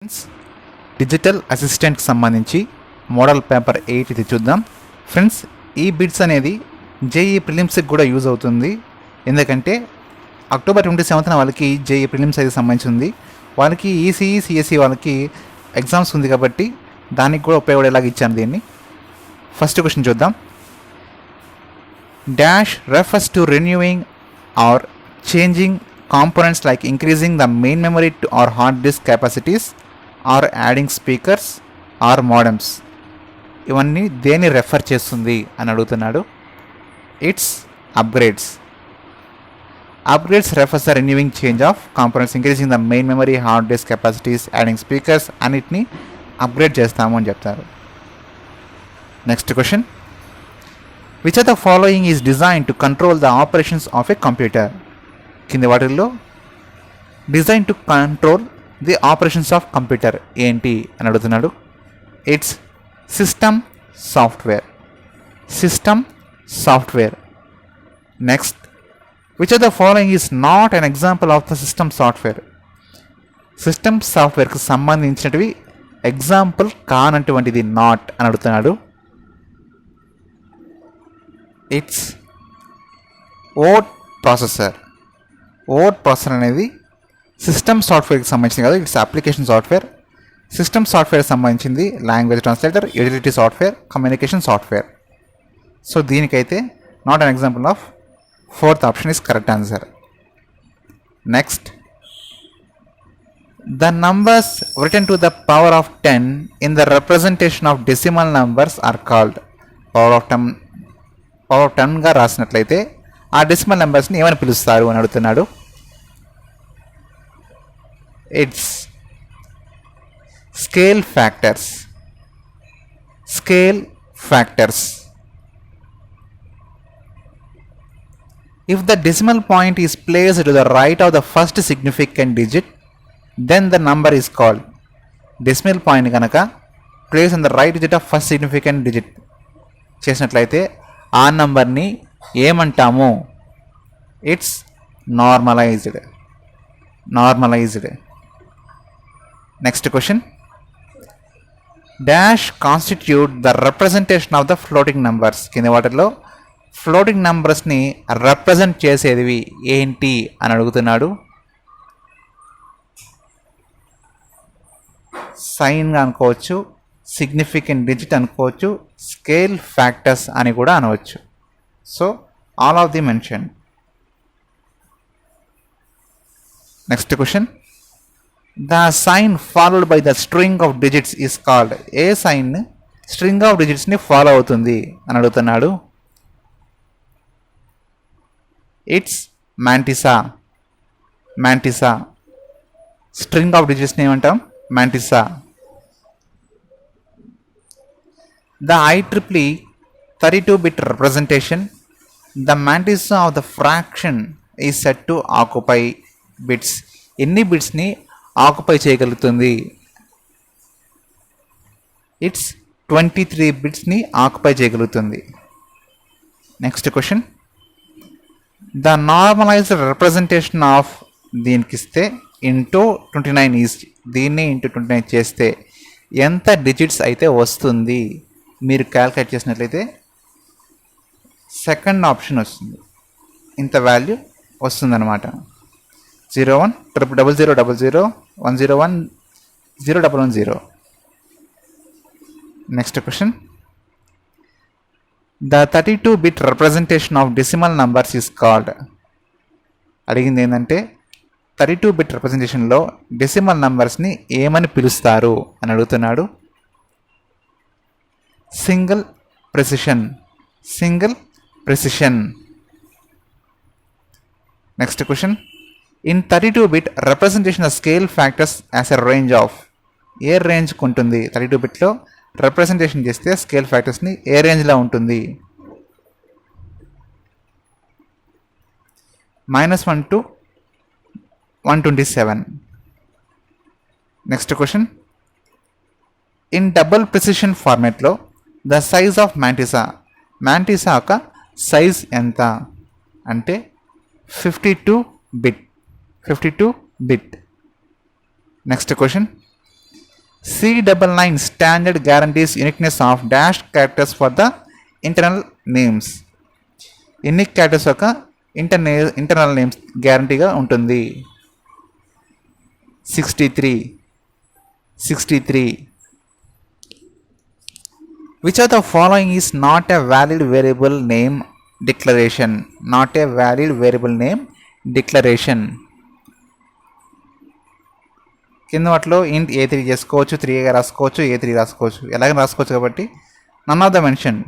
Friends, digital అసిస్టెంట్కి సంబంధించి model paper 8 ఇది చూద్దాం. ఫ్రెండ్స్, ఈ బిట్స్ అనేది జేఈ ప్రిలిమ్స్కి కూడా యూజ్ అవుతుంది. ఎందుకంటే అక్టోబర్ 27న వాళ్ళకి జేఈ ప్రిలిమ్స్ అయితే సంబంధించింది. వాళ్ళకి ఈసీఈ సిఎస్ఈ వాళ్ళకి ఎగ్జామ్స్ ఉంది కాబట్టి దానికి కూడా ఉపయోగపడేలాగా ఇచ్చాను దీన్ని. ఫస్ట్ క్వశ్చన్ చూద్దాం. Dash refers to renewing or changing components like increasing the main memory or hard disk capacities or adding speakers or modems. ఇవన్నీ దేని రెఫర్ చేస్తుంది అని అడుగుతున్నాడు. It's upgrades. Upgrades refers the renewing change of components, increasing the main memory, hard disk capacities, adding speakers అన్నిటిని upgrade చేస్తాము అని చెప్తారు. Next question. Which of the following is design to control the operations of a computer? కింది వాటిల్లో design to control the operations of computer ఏంటి అని అడుగుతున్నాడు. It's system software. System software. Next, which of the following is not an example of the system software? System సాఫ్ట్వేర్కి సంబంధించినవి example కానటువంటిది not అని అడుగుతున్నాడు. It's word processor. Word processor అనేది system సాఫ్ట్వేర్కి సంబంధించింది కాదు, ఇట్స్ అప్లికేషన్ సాఫ్ట్వేర్. సిస్టమ్ సాఫ్ట్వేర్కి సంబంధించింది language translator, utility software, communication software. So దీనికైతే not an example of. Fourth option is correct answer. Next, the numbers written to the power of 10 in the representation of decimal numbers are called. Power of 10గా రాసినట్లయితే ఆ decimal నెంబర్స్ని ఏమని పిలుస్తారు అని అడుగుతున్నాడు. It's scale factors. Scale factors. If the decimal point is placed to the right of the first significant digit, then the number is called. Decimal point కనుక place in the right digit of first significant digit చేసినట్లయితే ఆ నంబర్ని ఏమంటాము? It's normalized. Normalized. Next question. Dash constitute the representation of the floating numbers. కింద వాటిలో floating నంబర్స్ని represent చేసేది ఏంటి అని అడుగుతున్నాడు. సైన్గా అనుకోవచ్చు, సిగ్నిఫికెంట్ డిజిట్ అనుకోవచ్చు, స్కేల్ ఫ్యాక్టర్స్ అని కూడా అనవచ్చు. So all of the mention. Next question. The sign followed by the string of digits is called. ఏ సైన్ స్ట్రింగ్ ఆఫ్ డిజిట్స్ని ఫాలో అవుతుంది అని అడుగుతున్నాడు. It's mantissa. Mantissa. String of డిజిట్స్ని ఏమంటాం? Mantissa. The IEEE 32-bit representation, the mantissa of the fraction is said to occupy bits. ఎన్ని బిట్స్ని occupy చేయగలుగుతుంది? ఇట్స్ 23 బిట్స్ని ఆక్యుపై చేయగలుగుతుంది. Next question. The normalized representation of, దీనికి ఇస్తే ఇంటూ 29 ఈజ్, దీన్ని ఇంటూ 29 చేస్తే ఎంత డిజిట్స్ అయితే వస్తుంది? మీరు క్యాల్కులేట్ చేసినట్లయితే సెకండ్ ఆప్షన్ వస్తుంది. ఇంత వాల్యూ వస్తుందన్నమాట. 01 0000 00 101 0110. Next question. The 32-bit representation of decimal numbers is called. అడిగింది ఏంటంటే 32-bit రిప్రజెంటేషన్లో డెసిమల్ నంబర్స్ని ఏమని పిలుస్తారు అని అడుగుతున్నాడు. Single precision. Single precision. Next question. In 32-bit representation of scale factors as a range of. ఏ రేంజ్కి ఉంటుంది? 32-bitలో రిప్రజెంటేషన్ చేస్తే స్కేల్ ఫ్యాక్టర్స్ని ఏ రేంజ్లో ఉంటుంది? -1 to 127. Next question. In double precision ఫార్మాట్లో the size of mantissa. Mantissa యొక్క సైజ్ ఎంత అంటే 52 bit. 52 bit. Next question. C99 standard guarantees uniqueness of dash characters for the internal names. Unique characters యొక్క internal names గ్యారంటీగా ఉంటుంది. 63. Which of the following is not a valid variable name declaration? Not a valid variable name declaration. కింద వాటిలో ఇంట్ A3 చేసుకోవచ్చు, 3గా రాసుకోవచ్చు, A3 రాసుకోవచ్చు, ఎలాగ రాసుకోవచ్చు కాబట్టి none of the mention.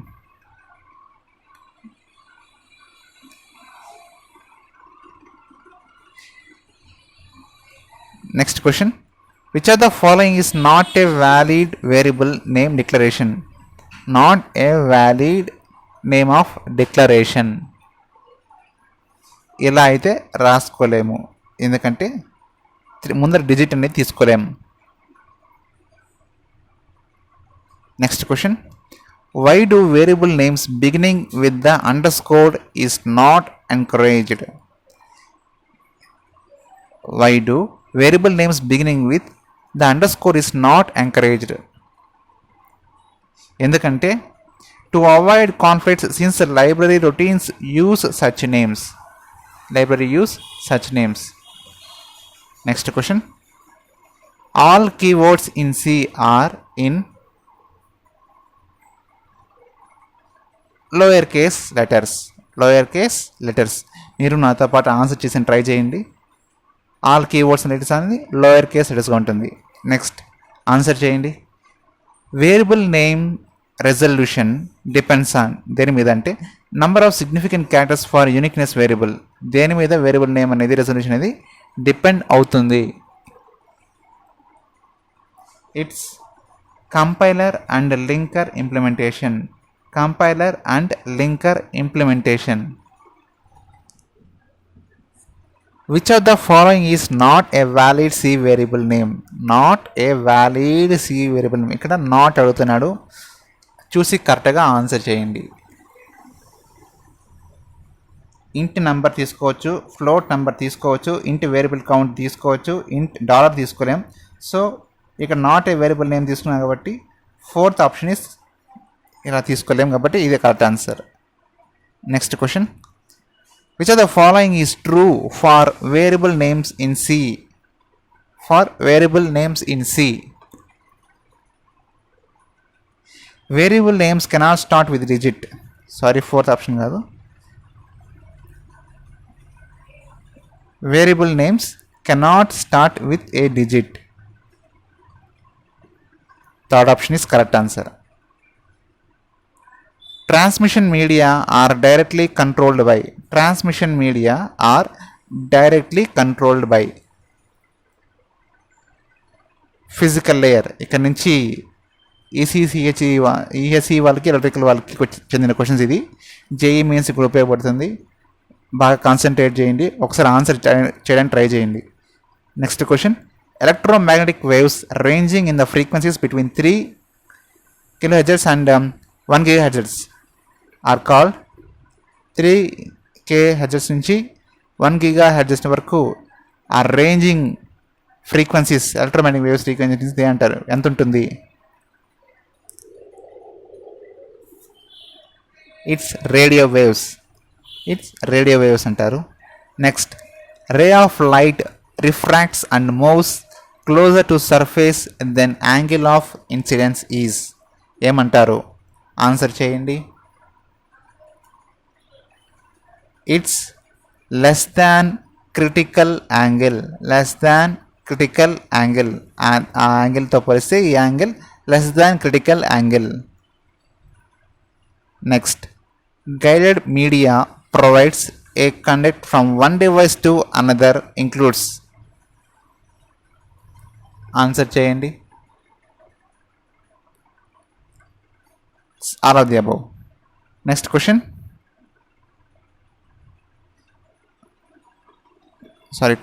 Next question, which are the following is not a valid variable name declaration? Not a valid name of declaration. ఇలా అయితే రాసుకోలేము, ఎందుకంటే ముందర డిజిట్ అనేది తీసుకోలేము. Next question, why do variable names beginning with the underscore is not encouraged? Why do variable names beginning with the underscore is not encouraged? ఎందుకంటే to avoid conflicts since library routines use such names. Next question, all keywords in C are in lower case letters. మీరు నాతో పాటు answer చేసి try చేయండి. All keywords letters అనేది lower case లెటర్స్గా ఉంటుంది. Next answer చేయండి. Variable name resolution depends on దేని మీద అంటే number of significant characters for uniqueness variable. దేని మీద వేరియబుల్ నేమ్ అనేది రెజల్యూషన్ అనేది డిపెండ్ అవుతుంది? It's compiler and linker implementation. Which of the following is not a valid C variable name? ఇక్కడ not అడుగుతున్నాడు, చూసి కరెక్ట్గా ఆన్సర్ చేయండి. ఇంట్ నెంబర్ తీసుకోవచ్చు, ఫ్లోట్ నెంబర్ తీసుకోవచ్చు, ఇంట్ వేరియబుల్ కౌంట్ తీసుకోవచ్చు, ఇంట్ డాలర్ తీసుకోలేం. సో ఇక్కడ నాట్ ఏ వేరియబుల్ నేమ్ తీసుకున్నాం కాబట్టి ఫోర్త్ ఆప్షన్ ఇస్ ఇలా తీసుకోలేం కాబట్టి ఇదే correct answer. Next question, which of the following is true for variable names in C? Variable names cannot start with digit. Fourth option కాదు. Variable names cannot start with a digit. Third option is correct answer. Transmission media are directly controlled by physical layer. ఇక్కడ నుంచి ESE వాళ్ళకి electrical వాళ్ళకి చెందిన questions. ఇది JEE mains ఇప్పుడు ఉపయోగపడుతుంది. బాగా కాన్సన్ట్రేట్ చేయండి, ఒకసారి ఆన్సర్ చేయడానికి ట్రై చేయండి. Next question, electromagnetic waves ranging in the frequencies between 3 kHz and 1 GHz are called 3 kHz నుంచి 1 GHz వరకు ఆ ranging frequencies electromagnetic waves frequencies అంటారు. ఎంత ఉంటుంది? ఇట్స్ రేడియో వేవ్స్ అంటారు. Next, ray of light refracts and moves closer to surface then angle of incidence is ఏమంటారు? Answer చేయండి. It's less than critical angle. ఆ యాంగిల్తో పోలిస్తే ఈ angle less than critical angle. Next, guided media provides a conduct from one device to another includes. Answer చేయండి. All of the above. Next question,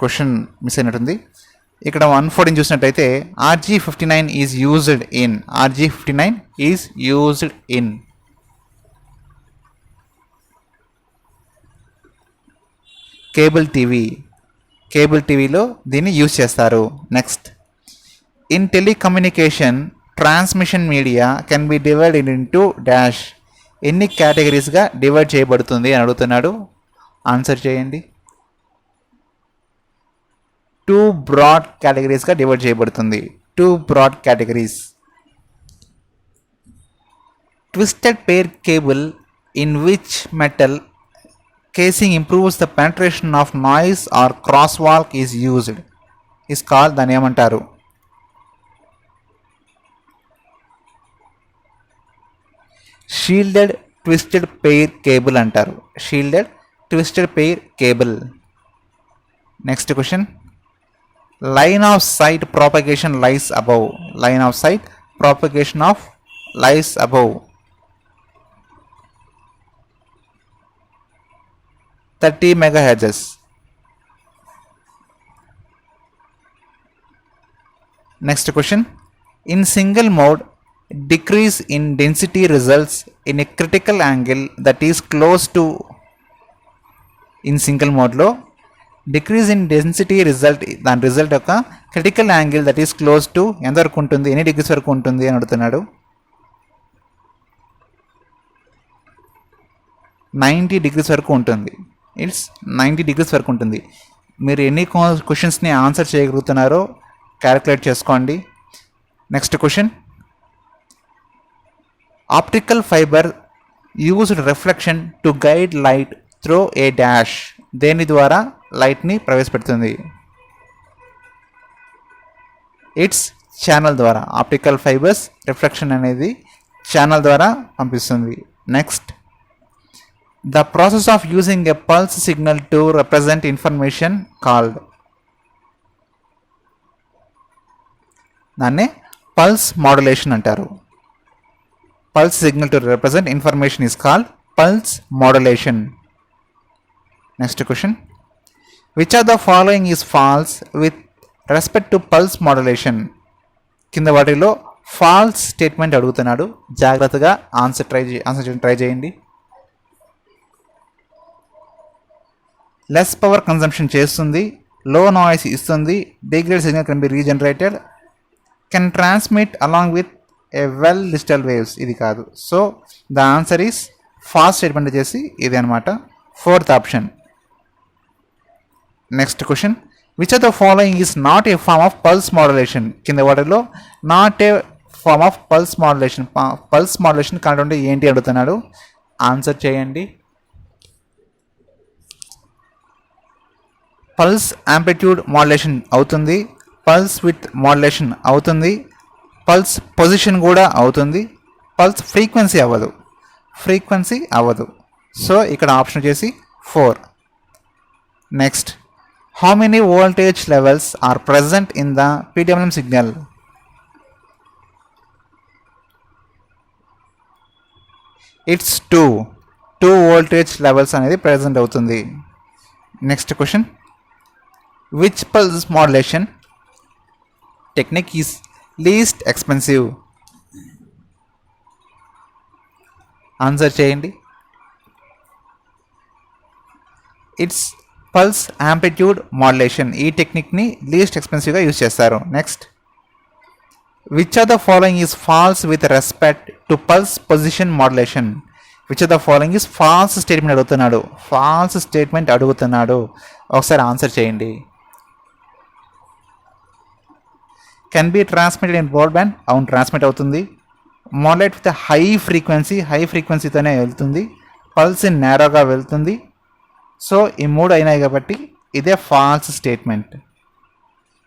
question miss అయినట్టుంది. ఇక్కడ 114 చూసినట్టయితే RG59 is used in cable టీవీలో దీన్ని use చేస్తారు. Next, in telecommunication transmission media can be divided into dash. ఎన్ని కేటగిరీస్గా divide చేయబడుతుంది అని అడుగుతున్నాడు. ఆన్సర్ చేయండి. 2 బ్రాడ్ కేటగిరీస్గా డివైడ్ చేయబడుతుంది. 2 broad categories. Twisted pair cable in which metal casing improves the penetration of noise or crosswalk is used is called. దాన్ని ఏమంటారు? Shielded twisted pair cable అంటారు. Shielded twisted pair cable. Next question. Line of sight propagation lies above. Line of sight propagation of lies above 30 megahertz. Next question. In single mode, decrease in density results in a critical angle that is close to. In single mode లో decrease in density result, దాని result యొక్క critical angle that is close to ఎంతవరకు ఉంటుంది, ఎన్ని degrees వరకు ఉంటుంది అని అడుగుతున్నాడు. 90 degrees వరకు ఉంటుంది. ఇట్స్ 90 degrees వరకు ఉంటుంది. మీరు ఎన్ని క్వశ్చన్స్ని ఆన్సర్ చేయగలుగుతున్నారో క్యాలిక్యులేట్ చేసుకోండి. Next question. Optical fibre used reflection to guide light through a dash. దేని ద్వారా లైట్ని ప్రవేశపెడుతుంది? ఇట్స్ ఛానల్ ద్వారా. ఆప్టికల్ ఫైబర్స్ రిఫ్లెక్షన్ అనేది ఛానల్ ద్వారా పంపిస్తుంది. Next. The process of using a pulse signal to represent information called. దాన్నే పల్స్ మాడ్యులేషన్ అంటారు. Pulse signal to represent information is called pulse modulation. Next question. Which are the following is false with respect to pulse modulation. కింద వాటిలో false statement అడుగుతున్నాడు. జాగ్రత్తగా answer try చేయండి. Less power consumption చేస్తుంది, low noise ఇస్తుంది, degrade signal can be regenerated, can transmit along with a well digital waves. ఇది కాదు. So the answer is ఫాస్ట్ స్టేట్మెంట్ వచ్చేసి ఇది అనమాట, 4th option. Next question. Which are the following is not a form of pulse modulation. కింద వాటిలో not a form of pulse modulation. Pulse modulation కాకుండా ఏంటి అడుగుతున్నాడు. ఆన్సర్ చేయండి. పల్స్ యాంప్లిట్యూడ్ మాడ్యులేషన్ అవుతుంది, పల్స్ విత్ మాడ్యులేషన్ అవుతుంది, పల్స్ పొజిషన్ కూడా అవుతుంది, పల్స్ ఫ్రీక్వెన్సీ అవ్వదు. సో ఇక్కడ ఆప్షన్ వచ్చేసి 4. Next. How many voltage levels are present in the PWM signal. It's 2 voltage levels అనేది ప్రెజెంట్ అవుతుంది. Next question. Which pulse modulation technique is least expensive? Answer చేయండి. It's pulse amplitude modulation. ఈ టెక్నిక్ని least ఎక్స్పెన్సివ్గా use చేస్తారు. Next. Which are the following is false with respect to pulse position modulation. Which are the following is false statement అడుగుతున్నాడు. ఒకసారి answer చేయండి. Can be transmitted in broadband. అవును, transmit అవుతుంది. Modulate with high ఫ్రీక్వెన్సీతోనే వెళ్తుంది. Pulse in నేరోగా వెళ్తుంది. So ఈ 3 అయినాయి కాబట్టి ఇదే false statement.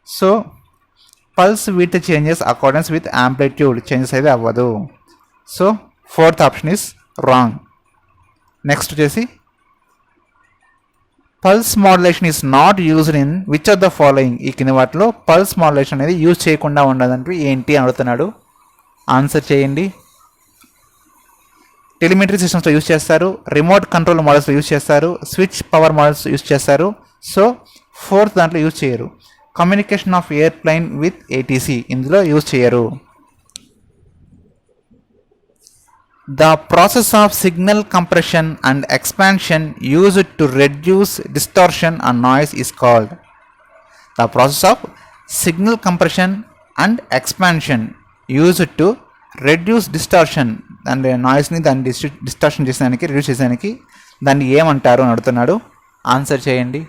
So pulse with changes accordance with amplitude changes అయితే అవ్వదు. So 4th option is wrong. Next వచ్చేసి pulse modulation is not used in which are the following. ఈ కింద వాటిలో పల్స్ మాడ్యులేషన్ అనేది యూజ్ చేయకుండా ఉండదంటే ఏంటి అడుగుతున్నాడు. ఆన్సర్ చేయండి. టెలిమెట్రీ సిస్టమ్స్లో యూజ్ చేస్తారు, రిమోట్ కంట్రోల్ మోడల్స్లో యూజ్ చేస్తారు, స్విచ్ పవర్ మోడల్స్ యూజ్ చేస్తారు. సో 4th దాంట్లో యూజ్ చేయరు. Communication of airplane with ATC ఇందులో యూజ్ చేయరు. The process of signal compression and expansion used to reduce distortion and noise is called. The process of signal compression and expansion used to reduce distortion and నాయిస్ని దాన్ని distortion చేసేదానికి reduce చేసేదానికి దాన్ని ఏమంటారు అని అడుగుతున్నాడు. ఆన్సర్ చేయండి.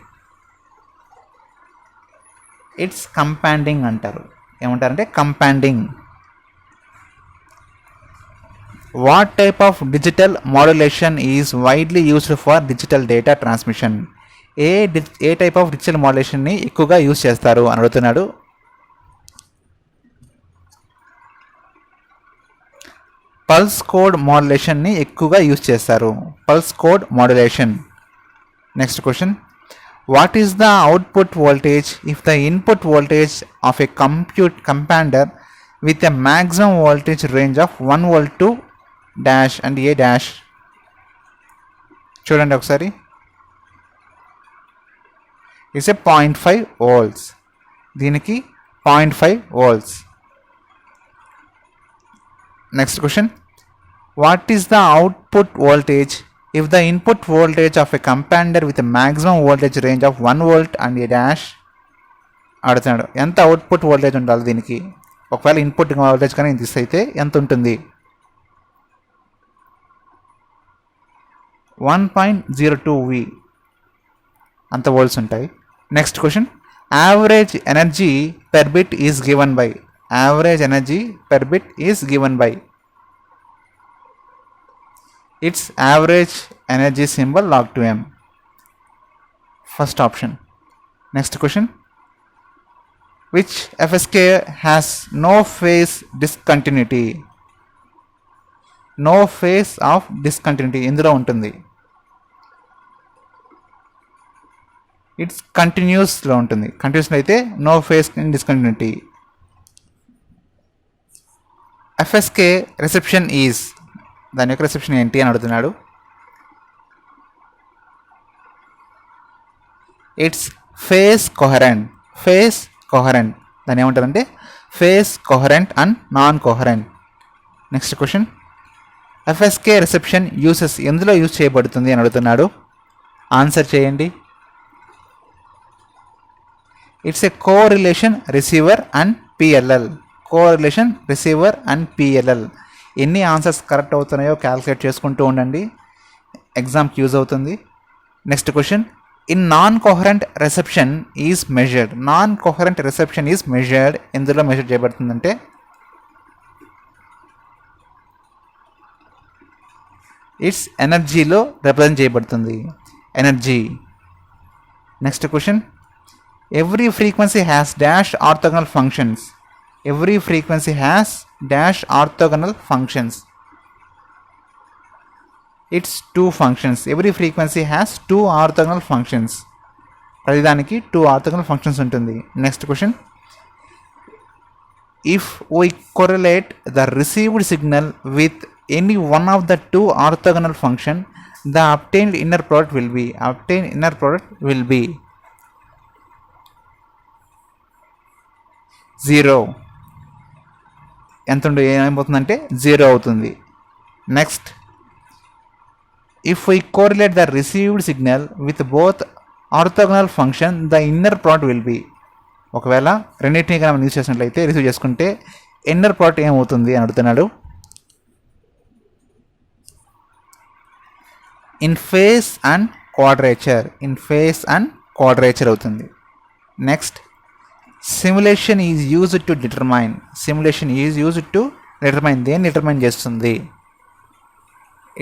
ఇట్స్ కంపౌండింగ్ అంటారు. ఏమంటారంటే compounding. What type of digital modulation is widely used for digital data transmission? ఏ టైప్ ఆఫ్ డిజిటల్ మాడ్యులేషన్ని ఎక్కువగా యూజ్ చేస్తారు అని అడుగుతున్నాడు. పల్స్ కోడ్ మాడ్యులేషన్ని ఎక్కువగా యూజ్ చేస్తారు. Pulse code modulation. Next question, what is the output voltage if the input voltage of A compounder with a maximum voltage range of 1 volt to dash and A dash? చూడండి ఒకసారి. It's a 0.5 volts. దీనికి 0.5 volts. Next question, what is the output voltage if the input voltage of a compounder with maximum voltage range of 1 volt and A dash? అడుగుతున్నాడు. ఎంత output voltage ఉండాలి దీనికి? ఒకవేళ input voltage కానీ ఇంత అయితే ఎంత ఉంటుంది? 1.02 V అంత వోల్ట్స్ ఉంటాయి. Next question, average energy per bit is given by? Average energy per bit is given by? It's average energy symbol log to m. First option. Next question, which FSK has no phase discontinuity? No phase of discontinuity ఎందులో ఉంటుంది? It's కంటిన్యూస్లో ఉంటుంది. కంటిన్యూస్లో అయితే no phase discontinuity. FSK reception is, దాని యొక్క reception ఏంటి అని అడుగుతున్నాడు. It's phase coherent. Phase coherent. దాన్ని ఏమంటారంటే phase coherent and non coherent. Next question, FSK reception uses ఎందులో యూజ్ చేయబడుతుంది అని అడుగుతున్నాడు. ఆన్సర్ చేయండి. It's a correlation receiver and PLL. Correlation receiver and PLL. ఎన్ని ఆన్సర్స్ కరెక్ట్ అవుతున్నాయో క్యాల్కులేట్ చేసుకుంటూ ఉండండి, ఎగ్జామ్కి యూజ్ అవుతుంది. Next question, in non coherent reception is measured. Non coherent reception is measured ఎందులో మెజర్ చేయబడుతుందంటే ఇట్స్ ఎనర్జీలో రిప్రజెంట్ చేయబడుతుంది. Energy. Next question, every frequency has dash orthogonal functions. Every frequency has dash orthogonal functions. It's 2 functions. Every frequency has 2 orthogonal functions. ప్రతిదానికి 2 orthogonal functions ఉంటుంది. Next question, if we correlate the received signal with any one of the 2 orthogonal function, the obtained inner product will be. Obtained inner product will be 0. ఎంత ఉండే ఏమైపోతుందంటే 0 అవుతుంది. Next, if we correlate the received signal with both orthogonal function, the inner product will be. ఒకవేళ రెండింటినీ కానీ మనం use చేసినట్లయితే, receive చేసుకుంటే ఇన్నర్ ప్రోడక్ట్ ఏమవుతుంది అని అడుగుతున్నాడు. In phase and quadrature. In phase and quadrature అవుతుంది. Next, simulation is used to determine. Simulation is used to determine. దేన్ని డిటర్మైన్ చేస్తుంది?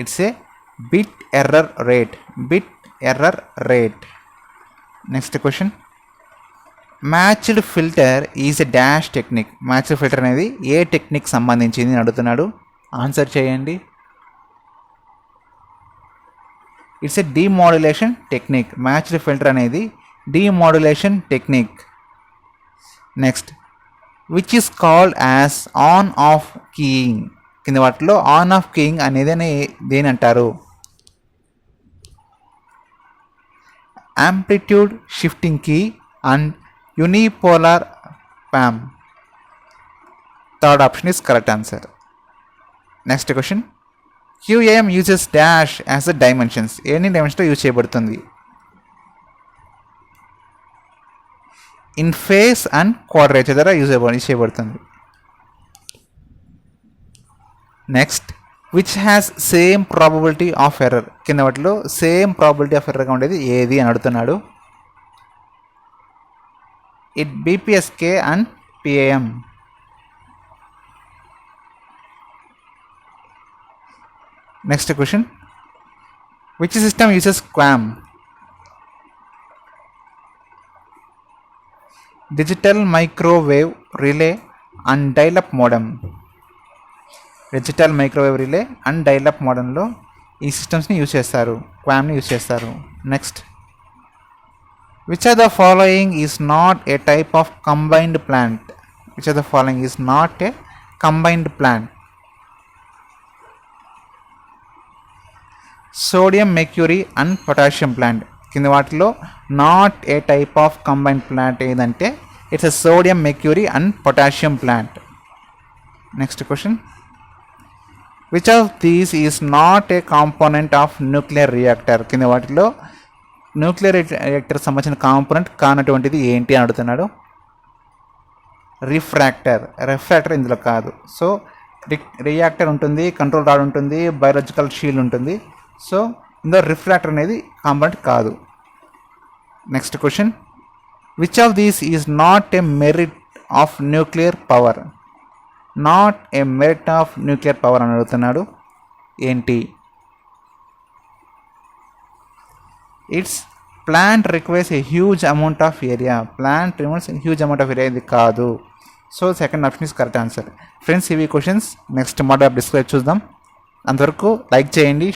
It's a bit error rate. Bit error rate. Next question, matched filter is a dash technique. Matched filter అనేది ఏ technique సంబంధించింది అని అడుగుతున్నాడు. Answer చేయండి. It's a demodulation technique. Matched filter అనేది demodulation technique. Next, which is called as on off keying. కింద వాటిలో on off keying అనేది దేని అంటారు? Amplitude shifting key and unipolar PAM. Third option is correct answer. Next question, QAM uses dash as a dimensions. ఎన్ని డైమెన్షన్లో use చేయబడుతుంది? In phase and quadrature ద్వారా use చేయబడుతుంది. Next, which has same probability of error. కింద వాటిలో same probability of ఎర్రర్గా ఉండేది ఏది అని అడుగుతున్నాడు. It BPSK and PAM. Next question, which system uses QAM. Digital microwave relay and dial up modem. Digital microwave relay and dial up మోడెంలో ఈ సిస్టమ్స్ని use చేస్తారు, క్వామ్ని యూజ్ చేస్తారు. Next, which are the following is not a type of combined plant. Which are the following is not a combined plant. Sodium mercury and potassium plant. కింద వాటిలో not a type of combined plant ఏదంటే it's a sodium mercury and potassium plant. Next question, which of these is not A component of nuclear reactor. కింద వాటిలో nuclear reactor సంబంధించిన component కానటువంటిది ఏంటి అని అడుగుతున్నాడు. Refractor ఇందులో కాదు. సో రియాక్టర్ ఉంటుంది, కంట్రోల్ రాడ్ ఉంటుంది, బయాలజికల్ షీల్డ్ ఉంటుంది. సో ఇందులో రిఫ్రాక్టర్ అనేది కాంపోనెంట్ కాదు. Next question, which of these is not A merit of nuclear power. Not a merit of nuclear power అని అడుగుతున్నాడు. ఏంటి? It's plant requires a huge amount of area. Plant requires huge amount of area, ఇది కాదు. So second option is correct answer. Friends, ఇవి questions next model of discuss చూద్దాం. అంతవరకు like చేయండి,